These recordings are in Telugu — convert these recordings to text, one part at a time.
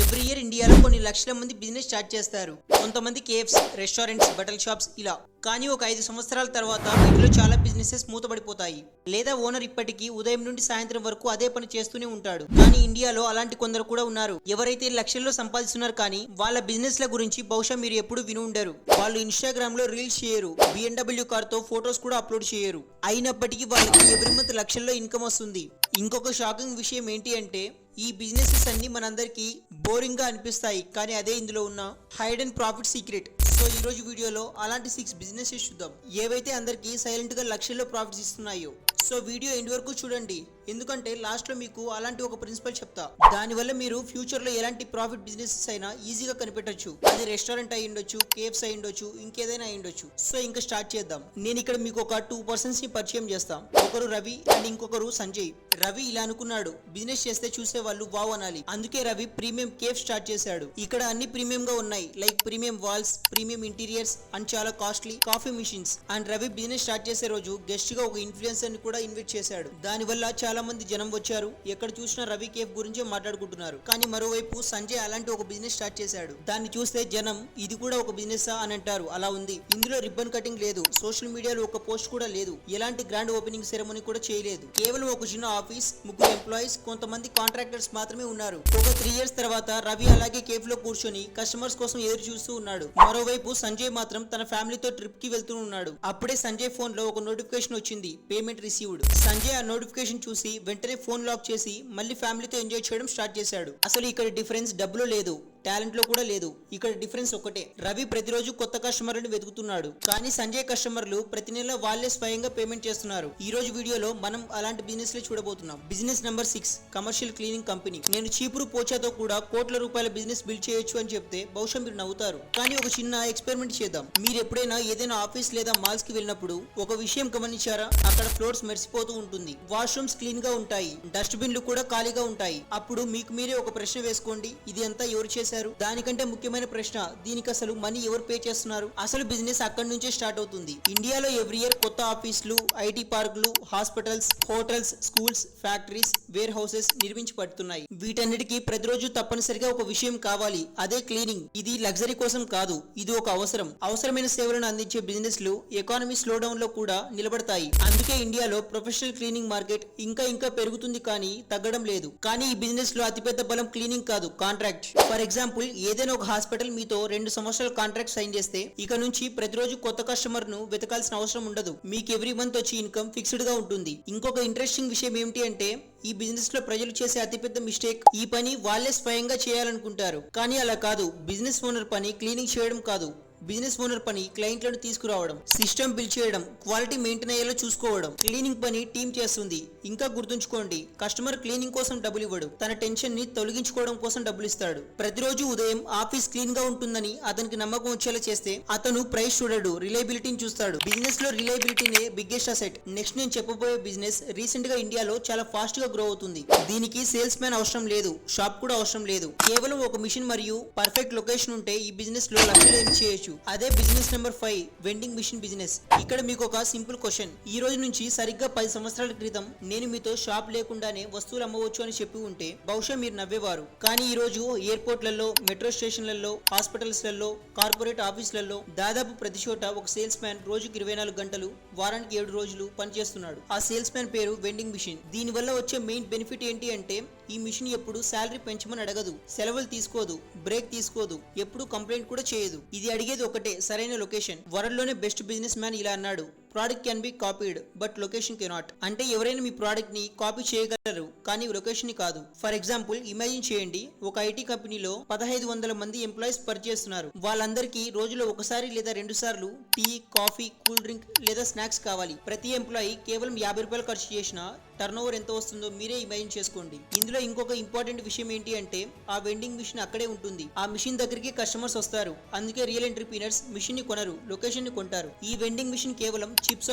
ఎవ్రీ ఇయర్ ఇండియాలో కొన్ని లక్షల మంది బిజినెస్ స్టార్ట్ చేస్తారు. కొంతమంది కేఫ్స్, రెస్టారెంట్స్, బట్టల షాప్స్ ఇలా. కానీ ఒక 5 సంవత్సరాల తర్వాత వీటిలో చాలా బిజినెసెస్ మూతపడిపోతాయి. లేదా ఓనర్ ఇప్పటికీ ఉదయం నుండి సాయంత్రం వరకు అదే పని చేస్తూనే ఉంటాడు. కానీ ఇండియాలో అలాంటి కొందరు కూడా ఉన్నారు. ఎవరైతే లక్షల్లో సంపాదిస్తున్నారు కానీ వాళ్ళ బిజినెస్ ల గురించి బహుశా మీరు ఎప్పుడు విని ఉండరు. వాళ్ళు ఇన్స్టాగ్రామ్ లో రీల్స్ చేయరు, BMW కార్ తో ఫొటోస్ కూడా అప్లోడ్ చేయరు. అయినప్పటికీ వాళ్ళకి ఎవ్రీ మంత్ లక్షల్లో ఇన్కమ్ వస్తుంది. ఇంకొక షాకింగ్ విషయం ఏంటి అంటే ఈ బిజినెసెస్ అన్ని మనందరికీ బోరింగ్ గా అనిపిస్తాయి, కానీ అదే ఇందులో ఉన్న hide and profit secret. So ఈ రోజు వీడియోలో అలాంటి 6 బిజినెసెస్ చూద్దాం, ఏవైతే అందరికీ సైలెంట్ గా లక్షల్లో ప్రాఫిట్స్ ఇస్తున్నాయో. సో వీడియో ఎండ్ వరకు చూడండి, ఎందుకంటే లాస్ట్ లో మీకు అలాంటి ఒక ప్రిన్సిపల్ చెప్తా. దానివల్ల మీరు ఫ్యూచర్ లో ఎలాంటి ప్రాఫిట్ బిజినెసెస్ అయినా ఈజీగా కనిపెట్టొచ్చు. అది రెస్టారెంట్ అయి ఉండొచ్చు, కేఫ్స్ అయి ఉండొచ్చు, ఇంకేదైనా అయి ఉండొచ్చు. సో ఇంకా స్టార్ట్ చేద్దాం. నేను ఇక్కడ మీకు ఒక 2 పర్సన్స్ ని పరిచయం చేస్తాం. ఒకరు రవి అండ్ ఇంకొకరు సంజయ్. రవి ఇలా అనుకున్నాడు, బిజినెస్ చేస్తే చూసే వాళ్ళు వావ్ అనాలి. అందుకే రవి ప్రీమియం కేఫ్ స్టార్ట్ చేశాడు. ఇక్కడ అన్ని ప్రీమియం గా ఉన్నాయి, like premium walls, premium interiors and చాలా costly coffee machines. And Ravi business start చేసే రోజు గెస్ట్ గా ఒక ఇన్ఫ్లుయెన్సర్ ని కూడా ఇన్వైట్ చేశాడు. దాని వల్ల చాలా మంది జనం వచ్చారు. ఎక్కడ చూసినా రవి కేఫ్ గురించే మాట్లాడుకుంటున్నారు. కానీ మరోవైపు సంజయ్ అలాంటి ఒక బిజినెస్ స్టార్ట్ చేశాడు. దాన్ని చూస్తే జనం ఇది కూడా ఒక బిజినెస్ అని అంటారు. అలా ఉంది. ఇందులో రిబ్బన్ కటింగ్ లేదు, సోషల్ మీడియాలో ఒక పోస్ట్ కూడా లేదు, ఎలాంటి గ్రాండ్ ఓపెనింగ్ సెరమనీ కూడా చేయలేదు. కేవలం ఒక చిన్న ఆఫీస్, 3 ఎంప్లాయీస్, కొంతమంది కాంట్రాక్టర్స్ మాత్రమే ఉన్నారు. ఒక 3 ఇయర్స్ తర్వాత రవి అలాగే కేఫ్ లో కూర్చొని కస్టమర్స్ కోసం ఎదురు చూస్తూ ఉన్నాడు. మరోవైపు సంజయ్ మాత్రం తన ఫ్యామిలీతో ట్రిప్ కి వెళ్తూ ఉన్నాడు. అప్పుడే సంజయ్ ఫోన్ లో ఒక నోటిఫికేషన్ వచ్చింది, పేమెంట్ రిసీవ్డ్. సంజయ్ ఆ నోటిఫికేషన్ చూసి వెంటనే ఫోన్ లాక్ చేసి మళ్ళీ ఫ్యామిలీతో ఎంజాయ్ చేయడం స్టార్ట్ చేశాడు. అసలు ఇక్కడ డిఫరెన్స్ డబ్బులో లేదు, టాలెంట్ లో కూడా లేదు. ఇక్కడ డిఫరెన్స్ ఒకటే, రవి ప్రతిరోజు కొత్త కస్టమర్లను వెతుకుతున్నాడు, కానీ సంజయ్ కస్టమర్లు ప్రతి నెల వాళ్ళే స్వయంగా పేమెంట్ చేస్తున్నారు. ఈ రోజు వీడియోలో మనం అలాంటి బిజినెస్ లే చూడబోతున్నాం. Business number 6, commercial cleaning company. నేను చీపురు పోచాతో కూడా కోట్ల రూపాయల బిజినెస్ బిల్డ్ చేయొచ్చు అని చెప్తే బహుశా మీరు నవ్వుతారు. కానీ ఒక చిన్న ఎక్స్పెరిమెంట్ చేద్దాం. మీరు ఎప్పుడైనా ఏదైనా ఆఫీస్ లేదా మాల్స్ కి వెళ్ళినప్పుడు ఒక విషయం గమనించారా? అక్కడ ఫ్లోర్స్ మెరిసిపోతూ ఉంటుంది, వాష్రూమ్స్ క్లీన్ గా ఉంటాయి, డస్ట్ బిన్లు కూడా ఖాళీగా ఉంటాయి. అప్పుడు మీకు మీరే ఒక ప్రశ్న వేసుకోండి, ఇది అంతా ఎవరు చేశారు? దానికంటే ముఖ్యమైన ప్రశ్న, దీనికి అసలు మనీ ఎవరు పే చేస్తున్నారు? అసలు బిజినెస్ అక్కడి నుంచే స్టార్ట్ అవుతుంది. ఇండియాలో ఎవ్రీ ఇయర్ కొత్త ఆఫీసులు, ఐటీ పార్కులు, hospitals, hotels, schools, factories, warehouses నిర్మించబడుతున్నాయి. వీటన్నిటికీ ప్రతిరోజు తప్పనిసరిగా ఒక విషయం కావాలి, అదే క్లీనింగ్. ఇది లగ్జరీ కోసం కాదు, ఇది ఒక అవసరం. అవసరమైన సేవలను అందించే బిజినెస్ లు ఎకానమీ స్లో డౌన్ లో కూడా నిలబడతాయి. అందుకే ఇండియాలో ప్రొఫెషనల్ క్లీనింగ్ మార్కెట్ ఇంకా పెరుగుతుంది, కానీ తగ్గడం లేదు. కానీ ఈ బిజినెస్ లో అతిపెద్ద బలం క్లీనింగ్ కాదు, కాంట్రాక్ట్. ఫర్ ఎగ్జాంపుల్, ఏదైనా ఒక హాస్పిటల్ మీతో 2 సంవత్సరాల కాంట్రాక్ట్ సైన్ చేస్తే ఇక నుంచి ప్రతిరోజు కొత్త కస్టమర్ ను వెతకాల్సిన అవసరం ఉండదు. మీకు ఎవ్రీ మంత్ వచ్చి ఇన్కమ్ ఫిక్స్డ్ గా ఉంటుంది. ఇంకొక ఇంట్రెస్టింగ్ విషయం ఏమిటి అంటే ఈ బిజినెస్ లో ప్రజలు చేసే అతిపెద్ద మిస్టేక్, ఈ పని వాళ్ళే స్వయంగా చేయాలనుకుంటారు. కానీ అలా కాదు. బిజినెస్ ఓనర్ పని క్లీనింగ్ చేయడం కాదు, బిజినెస్ ఓనర్ పని క్లయింట్లను తీసుకురావడం, సిస్టమ్ బిల్డ్ చేయడం, క్వాలిటీ మెయింటైన్ అయ్యేలా చూసుకోవడం. క్లీనింగ్ పని టీం చేస్తుంది. ఇంకా గుర్తుంచుకోండి, కస్టమర్ క్లీనింగ్ కోసం డబ్బులు ఇవ్వడు, తన టెన్షన్ ని తొలగించుకోవడం కోసం డబ్బులు ఇస్తాడు. ప్రతిరోజు ఉదయం ఆఫీస్ క్లీన్ గా ఉంటుందని అతనికి నమ్మకం వచ్చేలా చేస్తే అతను ప్రైస్ చూడడు, రిలయబిలిటీని చూస్తాడు. బిజినెస్ లో రిలయబిలిటీనే బిగ్గెస్ట్ అసెట్. నెక్స్ట్ నేను చెప్పబోయే బిజినెస్ రీసెంట్ గా ఇండియాలో చాలా ఫాస్ట్ గా గ్రో అవుతుంది. దీనికి సేల్స్ మ్యాన్ అవసరం లేదు, షాప్ కూడా అవసరం లేదు. కేవలం ఒక మిషన్ మరియు పర్ఫెక్ట్ లొకేషన్ ఉంటే ఈ బిజినెస్ లో లక్షలు ఎర్న్ చేయొచ్చు. అదే business number 5, vending machine business. ఇక్కడ మీకు ఒక సింపుల్ క్వశ్చన్. ఈ రోజు నుంచి సరిగ్గా 10 సంవత్సరాల క్రితం నేను మీతో షాప్ లేకుండానే వస్తువులు అమ్మవచ్చు అని చెప్పి ఉంటే బహుశా మీరు నవ్వేవారు. కానీ ఈ రోజు ఎయిర్పోర్ట్లలో, మెట్రో స్టేషన్లలో, హాస్పిటల్స్లలో, కార్పొరేట్ ఆఫీసులలో దాదాపు ప్రతి చోట ఒక సేల్స్ మ్యాన్ రోజుకి 24 గంటలు, వారానికి 7 రోజులు పనిచేస్తున్నాడు. ఆ సేల్స్ మ్యాన్ పేరు వెండింగ్ మిషన్. దీని వల్ల వచ్చే మెయిన్ బెనిఫిట్ ఏంటి అంటే ఈ మిషన్ ఎప్పుడు శాలరీ పెంచమని అడగదు, సెలవులు తీసుకోదు, బ్రేక్ తీసుకోదు, ఎప్పుడు కంప్లైంట్ కూడా చేయదు. ఇది అడిగేది ఒకటే, సరైన లొకేషన్. వరల్డ్ లోనే బెస్ట్ బిజినెస్ మ్యాన్ ఇలా అన్నాడు, product can be copied but location cannot. అంటే ఎవరైనా మీ ప్రోడక్ట్ ని కాపీ చేయగలరు, కానీ లొకేషన్ ని కాదు. ఫర్ ఎగ్జాంపుల్, ఇమాజిన్ చేయండి, ఒక ఐటీ కంపెనీలో 1500 మంది ఎంప్లాయీస్ పనిచేస్తున్నారు. వాళ్ళందరికీ రోజులో ఒకసారి లేదా 2 సార్లు టీ, కాఫీ, కూల్ డ్రింక్ లేదా స్నాక్స్ కావాలి. ప్రతి ఎంప్లాయీ కేవలం 50 రూపాయలు ఖర్చు చేసినా టర్న్ ఓవర్ ఎంత వస్తుందో మీరే ఇమాజిన్ చేసుకోండి. ఇందులో ఇంకొక ఇంపార్టెంట్ విషయం ఏంటి అంటే ఆ వెండింగ్ మిషన్ అక్కడే ఉంటుంది. ఆ మిషన్ దగ్గరికి కస్టమర్స్ వస్తారు. అందుకే రియల్ ఎంటర్‌ప్రెన్యూర్స్ మిషన్ ని కొనరు, లొకేషన్ ని కొంటారు. ఈ వెండింగ్ మిషన్ కేవలం చిప్స్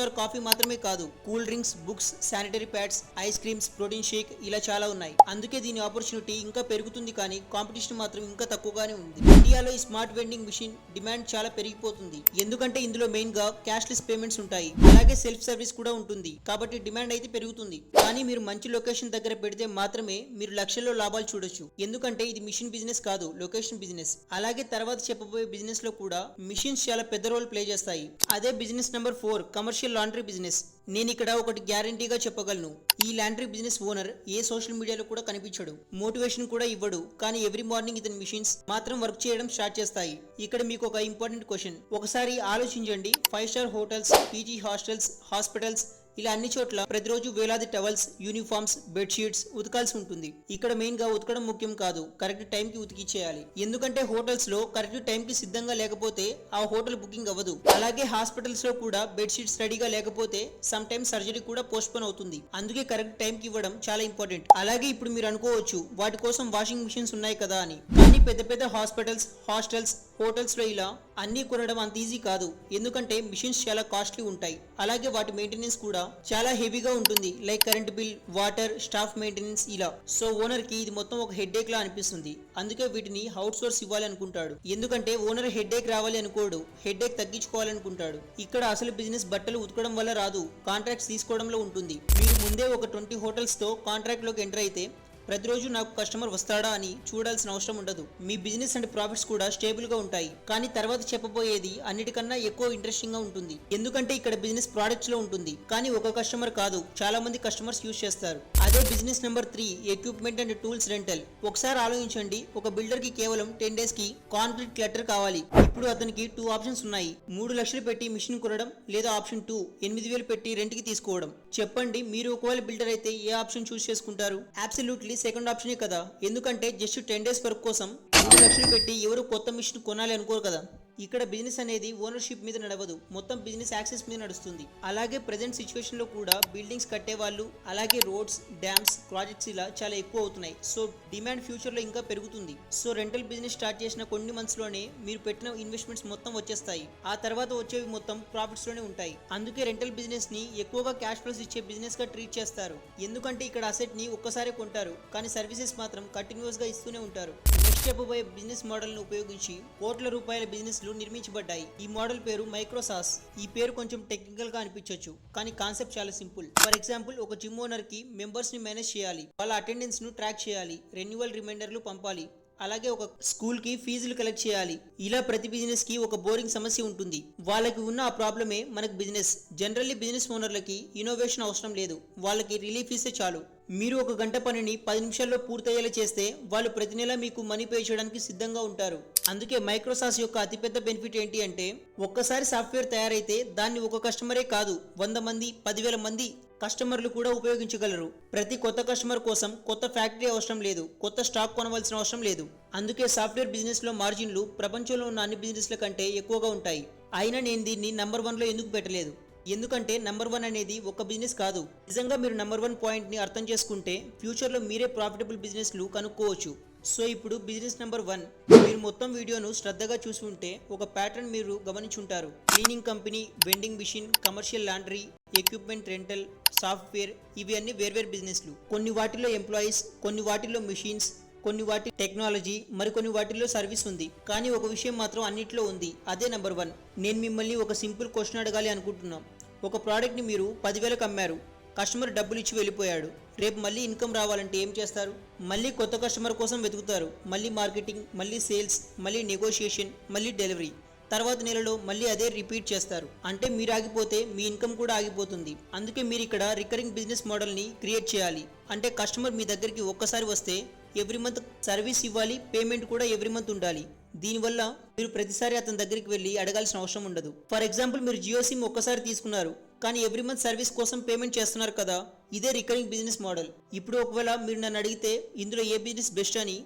ఆర్ కాఫీ మాత్రమే కాదు, cool drinks, books, sanitary pads, ice creams, protein shake ఇలా చాలా ఉన్నాయి. అందుకే దీని ఆపర్చునిటీ ఇంకా పెరుగుతుంది, కానీ కాంపిటీషన్ మాత్రం ఇంకా తక్కువగానే ఉంది. ఇండియాలో ఈ స్మార్ట్ వెండింగ్ మిషన్ డిమాండ్ చాలా పెరిగిపోతుంది, ఎందుకంటే ఇందులో మెయిన్ గా క్యాష్లెస్ పేమెంట్స్ ఉంటాయి, అలాగే సెల్ఫ్ సర్వీస్ కూడా ఉంటుంది. కాబట్టి డిమాండ్ అయితే పెరుగుతుంది. కానీ మీరు మంచి లొకేషన్ దగ్గర పెడితే మాత్రమే మీరు లక్షల్లో లాభాలు చూడొచ్చు. ఎందుకంటే ఇది మిషన్ బిజినెస్ కాదు, లొకేషన్ బిజినెస్. అలాగే తర్వాత చెప్పబోయే బిజినెస్ లో కూడా మిషన్స్ చాలా పెద్ద రోల్ ప్లే చేస్తాయి. అదే business number 4, commercial laundry business. నేను ఇక్కడ ఒకటి గ్యారంటీగా చెప్పగలను, ఈ లాండ్రీ బిజినెస్ ఓనర్ ఏ సోషల్ మీడియాలో కూడా కనిపించడు, మోటివేషన్ కూడా ఇవ్వడు, కానీ ఎవ్రీ మార్నింగ్ ఇతని మిషన్స్ మాత్రం వర్క్ చేయడం స్టార్ట్ చేస్తాయి. ఇక్కడ మీకు ఒక ఇంపార్టెంట్ క్వశ్చన్, ఒకసారి ఆలోచించండి. 5 star hotels, PG hostels, hospitals ఇలా అన్ని చోట్ల ప్రతిరోజు వేలాది టవల్స్, యూనిఫామ్స్, బెడ్షీట్స్ ఉతకాల్సి ఉంటుంది. ఇక్కడ మెయిన్ గా ఉతకడం ముఖ్యం కాదు, కరెక్ట్ టైం కి ఉతికిచ్చేయాలి. ఎందుకంటే హోటల్స్ లో కరెక్ట్ టైం కి సిద్ధంగా లేకపోతే ఆ హోటల్ బుకింగ్ అవ్వదు. అలాగే హాస్పిటల్స్ లో కూడా బెడ్షీట్స్ రెడీగా లేకపోతే సమ్ టైమ్స్ సర్జరీ కూడా పోస్ట్ పోన్ అవుతుంది. అందుకే కరెక్ట్ టైం కి ఇవ్వడం చాలా ఇంపార్టెంట్. అలాగే ఇప్పుడు మీరు అనుకోవచ్చు, వాటి కోసం వాషింగ్ మిషన్స్ ఉన్నాయి కదా అని. కానీ పెద్ద పెద్ద హాస్పిటల్స్, హాస్టల్స్, హోటల్స్ లో ఇలా అన్ని కొనడం అంత ఈజీ కాదు, ఎందుకంటే మిషన్స్ చాలా కాస్ట్లీ ఉంటాయి. అలాగే వాటి మెయింటెనెన్స్ కూడా చాలా హెవీగా ఉంటుంది, like current bill, water, staff maintenance ఇలా. సో ఓనర్ కి ఇది మొత్తం ఒక హెడ్ఏక్ లా అనిపిస్తుంది. అందుకే వీటిని అవుట్ సోర్స్ ఇవ్వాలి అనుకుంటాడు. ఎందుకంటే ఓనర్ హెడ్ఏక్ రావాలి అనుకోడు, హెడ్ఏక్ తగ్గించుకోవాలనుకుంటాడు. ఇక్కడ అసలు బిజినెస్ బట్టలు ఉతకడం వల్ల రాదు, కాంట్రాక్ట్స్ తీసుకోవడంలో ఉంటుంది. మీరు ముందే ఒక 20 హోటల్స్ తో కాంట్రాక్ట్ లోకి ఎంటర్ అయితే ప్రతిరోజు నాకు కస్టమర్ వస్తాడా అని చూడాల్సిన అవసరం ఉండదు. మీ బిజినెస్ అండ్ ప్రాఫిట్స్ కూడా స్టేబుల్ గా ఉంటాయి. కానీ తర్వాత చెప్పబోయేది అన్నిటికన్నా ఎక్కువ ఇంట్రెస్టింగ్ గా ఉంటుంది, ఎందుకంటే ఇక్కడ బిజినెస్ ప్రొడక్ట్స్ లో ఉంటుంది, కానీ ఒక కస్టమర్ కాదు, చాలా మంది కస్టమర్స్ యూజ్ చేస్తారు. అదే business number 3, equipment and tools rental. ఒకసారి ఆలోచించండి, ఒక బిల్డర్ కి కేవలం 10 డేస్ కి కాంక్రీట్ క్లటర్ కావాలి. ఇప్పుడు అతనికి 2 ఆప్షన్స్ ఉన్నాయి, 3 లక్షలు పెట్టి మిషన్ కొనడం, లేదా ఆప్షన్ 2, 8,000 పెట్టి రెంట్ కి తీసుకోవడం. చెప్పండి, మీరు ఒకవేళ బిల్డర్ అయితే ఏ ఆప్షన్ చూస్ చేసుకుంటారు? అబ్సల్యూట్లీ సెకండ్ ఆప్షనే కదా, ఎందుకంటే జస్ట్ 10 డేస్ వర్క్ కోసం 3 లక్షలు పెట్టి ఎవరు కొత్త మిషన్ కొనాలి అనుకోరు కదా. ఇక్కడ బిజినెస్ అనేది ఓనర్షిప్ మీద నడవదు, మొత్తం బిజినెస్ యాక్సెస్ మీద నడుస్తుంది. అలాగే ప్రెజెంట్ సిచ్యువేషన్ లో కూడా బిల్డింగ్స్ కట్టే వాళ్ళు, అలాగే రోడ్స్, డ్యామ్స్, ప్రాజెక్ట్స్ ఇలా చాలా ఎక్కువ అవుతున్నాయి. సో డిమాండ్ ఫ్యూచర్ లో ఇంకా పెరుగుతుంది. సో రెంటల్ బిజినెస్ స్టార్ట్ చేసిన కొన్ని మంత్స్ లోనే మీరు పెట్టిన ఇన్వెస్ట్మెంట్స్ మొత్తం వచ్చేస్తాయి. ఆ తర్వాత వచ్చేవి మొత్తం ప్రాఫిట్స్ లోనే ఉంటాయి. అందుకే రెంటల్ బిజినెస్ ని ఎక్కువగా క్యాష్ ఫ్లోస్ ఇచ్చే బిజినెస్ గా ట్రీట్ చేస్తారు. ఎందుకంటే ఇక్కడ అసెట్ ని ఒక్కసారి కొంటారు, కానీ సర్వీసెస్ మాత్రం కంటిన్యూస్ గా ఇస్తూనే ఉంటారు. నెక్స్ట్ చెప్పబోయే బిజినెస్ మోడల్ ను ఉపయోగించి కోట్ల రూపాయల బిజినెస్ నిర్మించబడ్డాయి. ఈ మోడల్ పేరు మైక్రోసాస్. ఈ పేరు కొంచెం టెక్నికల్ గా అనిపించవచ్చు, కానీ కాన్సెప్ట్ చాలా సింపుల్. ఫర్ ఎగ్జాంపుల్, ఒక జిమ్ ఓనర్ కి మెంబర్స్ ని మేనేజ్ చేయాలి, వాళ్ళ అటెండెన్స్ ను ట్రాక్ చేయాలి, రెన్యువల్ రిమైండర్లు పంపాలి, అలాగే ఒక స్కూల్ కి ఫీజులు కలెక్ట్ చేయాలి. ఇలా ప్రతి బిజినెస్ కి ఒక బోరింగ్ సమస్య ఉంటుంది. వాళ్ళకి ఉన్న ఆ ప్రాబ్లమే మనకు బిజినెస్. జనరల్లీ బిజినెస్ ఓనర్లకి ఇన్నోవేషన్ అవసరం లేదు, వాళ్ళకి రిలీఫ్ ఇస్తే చాలు. మీరు ఒక గంట పనిని 10 నిమిషాల్లో పూర్తయ్యేలా చేస్తే వాళ్ళు ప్రతి నెల మీకు మనీ పే చేయడానికి సిద్ధంగా ఉంటారు. అందుకే మైక్రోసాస్ యొక్క అతిపెద్ద బెనిఫిట్ ఏంటి అంటే, ఒక్కసారి సాఫ్ట్వేర్ తయారైతే దాన్ని ఒక కస్టమరే కాదు, 100 మంది, 10,000 మంది కస్టమర్లు కూడా ఉపయోగించగలరు. ప్రతి కొత్త కస్టమర్ కోసం కొత్త ఫ్యాక్టరీ అవసరం లేదు, కొత్త స్టాక్ కొనవలసిన అవసరం లేదు. అందుకే సాఫ్ట్వేర్ బిజినెస్ లో మార్జిన్లు ప్రపంచంలో ఉన్న అన్ని బిజినెస్ల కంటే ఎక్కువగా ఉంటాయి. అయినా నేను దీన్ని నంబర్ 1 లో ఎందుకు పెట్టలేదు, ఎందుకంటే నంబర్ 1 అనేది ఒక బిజినెస్ కాదు. నిజంగా మీరు నంబర్ 1 పాయింట్ ని అర్థం చేసుకుంటే ఫ్యూచర్ లో మీరే ప్రాఫిటబుల్ బిజినెస్ లు కనుక్కోవచ్చు. సో ఇప్పుడు బిజినెస్ నెంబర్ 1. మీరు మొత్తం వీడియోను శ్రద్ధగా చూసి ఉంటే ఒక ప్యాటర్న్ మీరు గమనించుంటారు. Cleaning company, vending machine, commercial laundry, equipment rental, software, ఇవి అన్ని వేర్వేరు బిజినెస్లు. కొన్ని వాటిలో ఎంప్లాయీస్, కొన్ని వాటిలో మిషన్స్, కొన్ని వాటి టెక్నాలజీ, మరికొన్ని వాటిల్లో సర్వీస్ ఉంది. కానీ ఒక విషయం మాత్రం అన్నిట్లో ఉంది, అదే నెంబర్ 1. నేను మిమ్మల్ని ఒక సింపుల్ క్వశ్చన్ అడగాలి అనుకుంటున్నాం. ఒక ప్రోడక్ట్ ని మీరు 10,000కి అమ్మారు, కస్టమర్ డబ్బులు ఇచ్చి వెళ్ళిపోయాడు. రేపు మళ్ళీ ఇన్కమ్ రావాలంటే ఏం చేస్తారు? మళ్ళీ కొత్త కస్టమర్ కోసం వెతుకుతారు, మళ్ళీ మార్కెటింగ్, మళ్ళీ సేల్స్, మళ్ళీ నెగోషియేషన్, మళ్ళీ డెలివరీ. తర్వాత నెలలో మళ్ళీ అదే రిపీట్ చేస్తారు. అంటే మీరు ఆగిపోతే మీ ఇన్కమ్ కూడా ఆగిపోతుంది. అందుకే మీరు ఇక్కడ రికరింగ్ బిజినెస్ మోడల్ ని క్రియేట్ చేయాలి. అంటే కస్టమర్ మీ దగ్గరికి ఒక్కసారి వస్తే ఎవ్రీ మంత్ సర్వీస్ ఇవ్వాలి, పేమెంట్ కూడా ఎవ్రీ మంత్ ఉండాలి. దీనివల్ల మీరు ప్రతిసారి అతని దగ్గరికి వెళ్ళి అడగాల్సిన అవసరం ఉండదు. ఫర్ ఎగ్జాంపుల్, మీరు జియో సిమ్ ఒక్కసారి తీసుకున్నారు, కానీ ఎవ్రీ మంత్ సర్వీస్ కోసం పేమెంట్ చేస్తున్నారు కదా, ఇదే రికరింగ్ బిజినెస్ మోడల్. ఇప్పుడు ఒకవేళ మీరు నన్ను అడిగితే ఇందులో ఏ బిజినెస్ బెస్ట్ అని,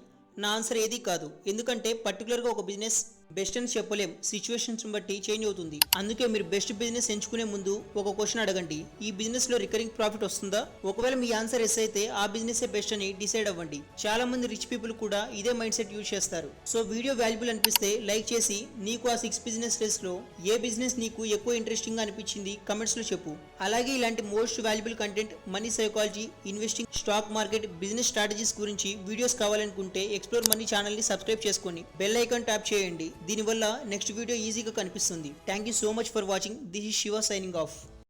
నా ఆన్సర్ ఏది కాదు. ఎందుకంటే పర్టికులర్గా ఒక బిజినెస్ బెస్ట్ అని చెప్పలేం, సిచ్యువేషన్స్ బట్టి చేంజ్ అవుతుంది. అందుకే మీరు బెస్ట్ బిజినెస్ ఎంచుకునే ముందు ఒక క్వశ్చన్ అడగండి, ఈ బిజినెస్ లో రికరింగ్ ప్రాఫిట్ వస్తుందా? ఒకవేళ మీ ఆన్సర్ ఎస్ అయితే ఆ బిజినెస్ బెస్ట్ అని డిసైడ్ అవ్వండి. చాలా మంది రిచ్ పీపుల్ కూడా ఇదే మైండ్ సెట్ యూజ్ చేస్తారు. సో వీడియో వాల్యుబుల్ అనిపిస్తే లైక్ చేసి నీకు ఆ 6 బిజినెస్ లిస్ట్ లో ఏ బిజినెస్ నీకు ఎక్కువ ఇంట్రెస్టింగ్ గా అనిపించింది కమెంట్స్ లో చెప్పు. అలాగే ఇలాంటి most valuable content, money psychology, investing, stock market, business strategies గురించి వీడియోస్ కావాలనుకుంటే ఎక్స్ప్లోర్ మనీ ఛానల్ ని సబ్స్క్రైబ్ చేసుకోండి, బెల్ ఐకాన్ ట్యాప్ చేయండి. దీనివల్ల నెక్స్ట్ వీడియో ఈజీగా కనిపిస్తుంది. Thank you so much for watching. This is Shiva signing off.